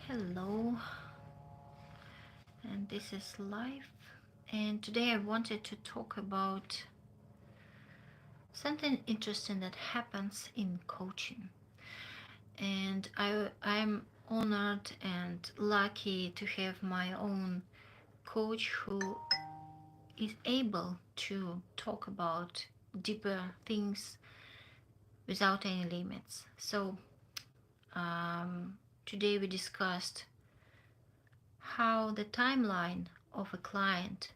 Hello, and this is life. And today I wanted to talk about something interesting that happens in coaching. And I'm honored and lucky to have my own coach who is able to talk about deeper things without any limits. So today we discussed how the timeline of a client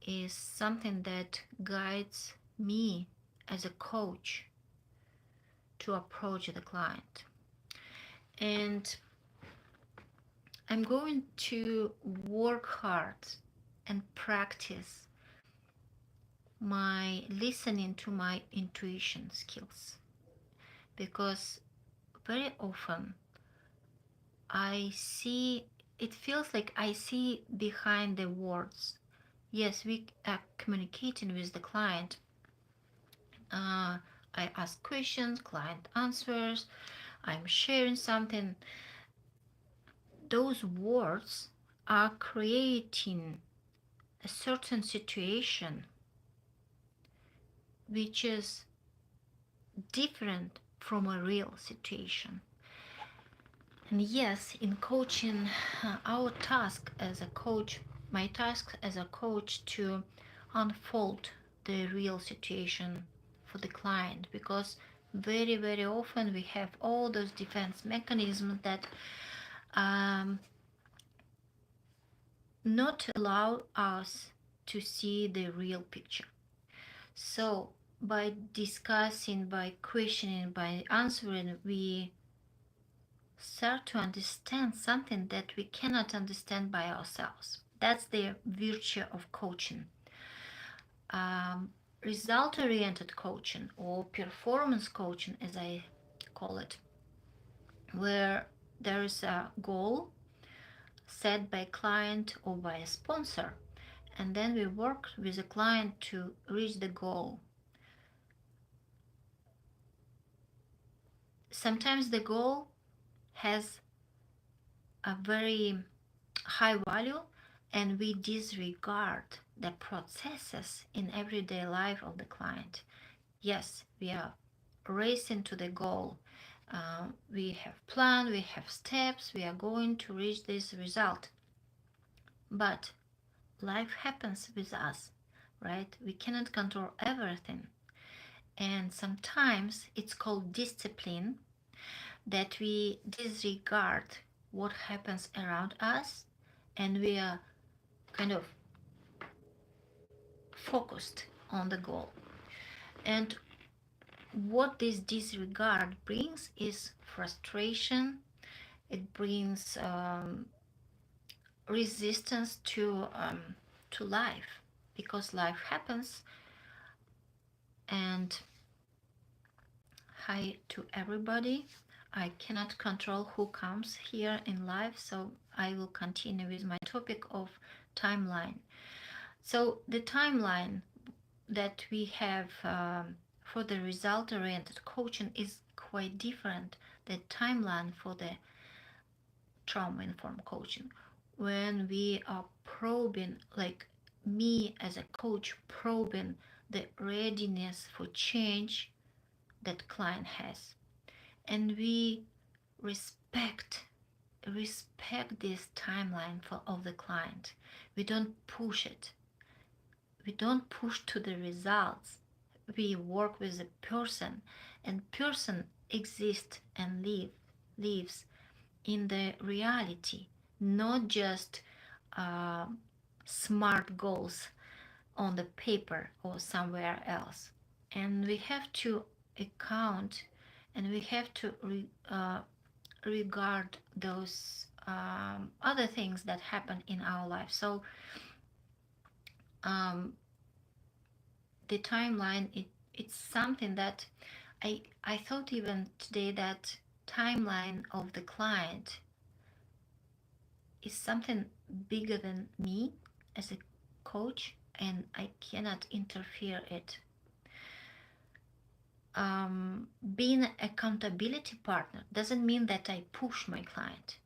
is something that guides me as a coach to approach the client. And I'm going to work hard and practice my listening to my intuition skills because very often it feels like I see behind the words. Yes, we are communicating with the client. I ask questions, client answers, I'm sharing something. Those words are creating a certain situation which is different from a real situation. And yes, in coaching, our task as a coach, my task as a coach to unfold the real situation for the client, because very, very often we have all those defense mechanisms that um, not allow us to see the real picture. So by discussing, by questioning, by answering, we start to understand something that we cannot understand by ourselves. That's the virtue of coaching. Result-oriented coaching or performance coaching, as I call it, where there is a goal set by a client or by a sponsor, and then we work with the client to reach the goal. Sometimes the goal has a very high value and we disregard the processes in everyday life of the client. Yes, we are racing to the goal. We have plan, we have steps, we are going to reach this result. But life happens with us, right? We cannot control everything. And sometimes it's called discipline, that we disregard what happens around us and we are kind of focused on the goal. And what this disregard brings is frustration, it brings resistance to life, because life happens. And hi to everybody. I cannot control who comes here in life, so I will continue with my topic of timeline. So the timeline that we have for the result-oriented coaching is quite different. The timeline for the trauma-informed coaching, when we are probing, like me as a coach, probing the readiness for change that client has, and we respect this timeline of the client. We don't push it. We don't push to the results. We work with the person, and person exists and lives in the reality, not just uh, smart goals on the paper or somewhere else. And we have to account and we have to regard those other things that happen in our life. So um, the timeline, it's something that I thought even today that timeline of the client is something bigger than me as a coach, and I cannot interfere it. Being an accountability partner doesn't mean that I push my client.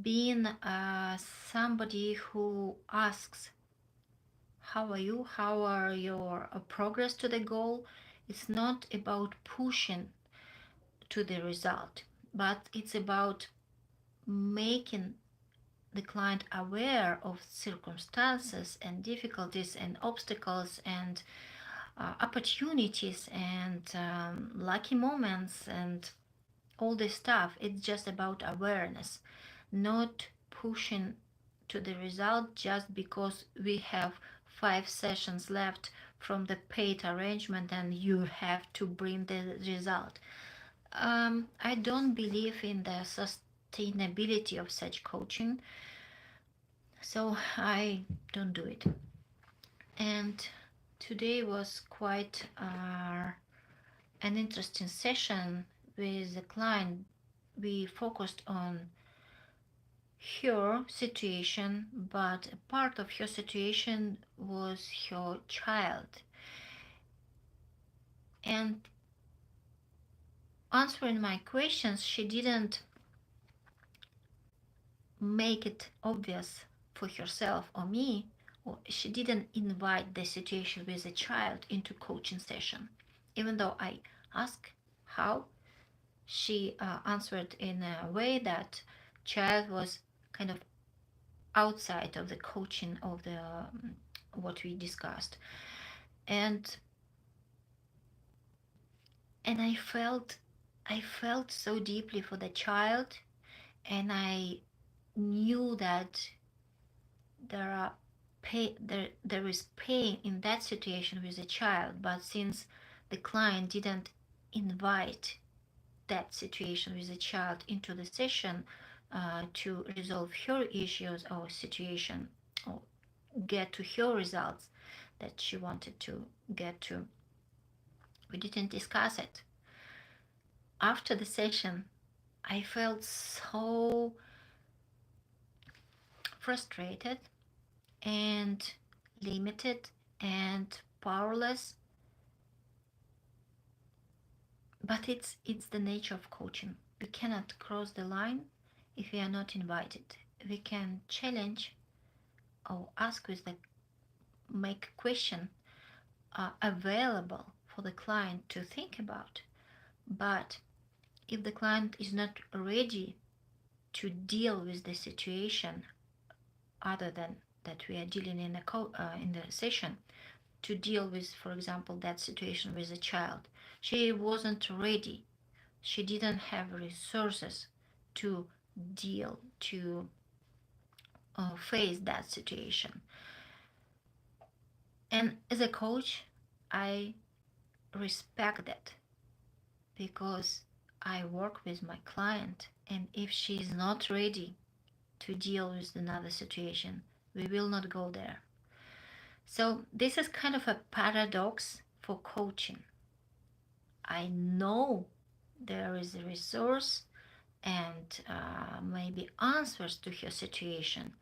Being somebody who asks, how are you? How are your progress to the goal? It's not about pushing to the result, but it's about making the client aware of circumstances and difficulties and obstacles and opportunities and lucky moments and all this stuff. It's just about awareness, not pushing to the result just because we have 5 sessions left from the paid arrangement and you have to bring the result. I don't believe in the sustainability of such coaching, so I don't do it. And today was quite an interesting session with the client. We focused on her situation, but a part of her situation was her child. And answering my questions, she didn't make it obvious for herself or me, or she didn't invite the situation with a child into coaching session. Even though I asked how, she answered in a way that child was kind of outside of the coaching of the what we discussed. And I felt so deeply for the child, and I knew that there is pain in that situation with the child, but since the client didn't invite that situation with the child into the session to resolve her issues or situation or get to her results that she wanted to get to, we didn't discuss it. After the session, I felt so frustrated and limited and powerless. But it's the nature of coaching. We cannot cross the line if we are not invited. We can challenge or ask with the make question available for the client to think about. But if the client is not ready to deal with the situation, other than that we are dealing in the session, to deal with, for example, that situation with a child, she wasn't ready. She didn't have resources to deal to face that situation. And as a coach, I respect that, because I work with my client, and if she is not ready to deal with another situation, we will not go there. So this is kind of a paradox for coaching. I know there is a resource and maybe answers to her situation,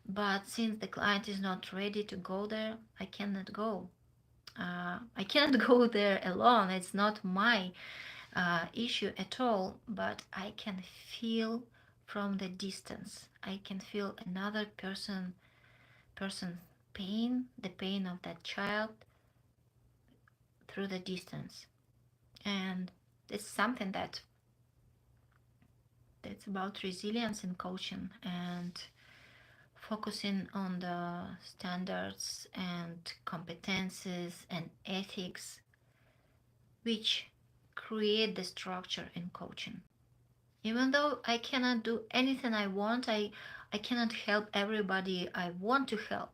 but since the client is not ready to go there, I cannot go. I cannot go there alone. It's not my issue at all, but I can feel from the distance. I can feel another person's pain, the pain of that child, through the distance. And it's something that's about resilience in coaching and focusing on the standards and competences and ethics which create the structure in coaching. Even though I cannot do anything I want, I cannot help everybody I want to help,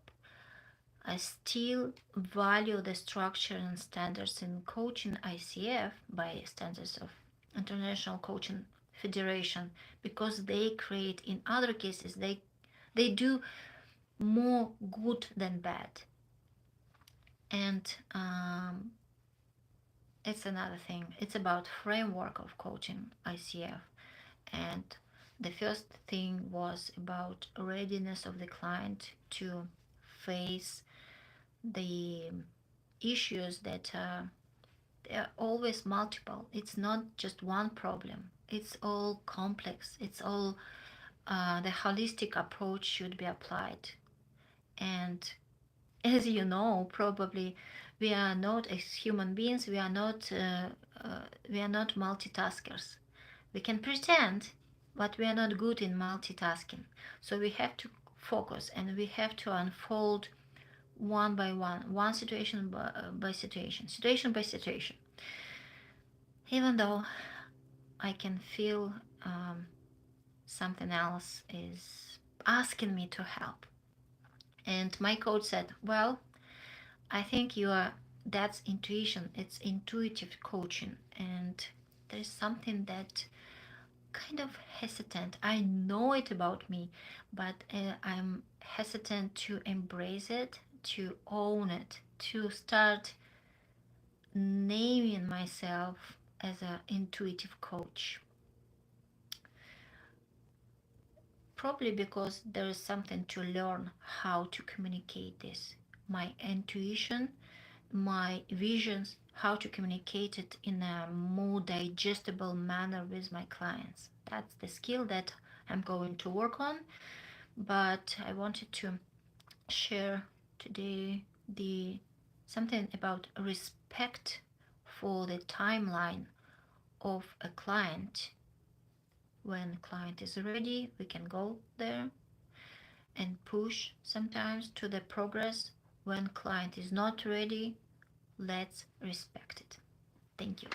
I still value the structure and standards in coaching ICF, by standards of International Coaching Federation, because they create, in other cases, they do more good than bad. And it's another thing. It's about framework of coaching ICF. And the first thing was about readiness of the client to face the issues that There are always multiple. It's not just one problem. It's all complex. It's all the holistic approach should be applied. And as you know, probably we are not, as human beings, we are not multitaskers. We can pretend, but we are not good in multitasking. So we have to focus and we have to unfold one by one situation by situation by situation. Even though I can feel something else is asking me to help. And my coach said, well, I think that's intuition, it's intuitive coaching. And there's something that kind of hesitant. I know it about me, but I'm hesitant to embrace it, to own it, to start naming myself as an intuitive coach. Probably because there is something to learn how to communicate this. My intuition, my visions, how to communicate it in a more digestible manner with my clients. That's the skill that I'm going to work on. But I wanted to share today the something about respect for the timeline of a client. When client is ready, we can go there and push sometimes to the progress. When client is not ready, let's respect it. Thank you.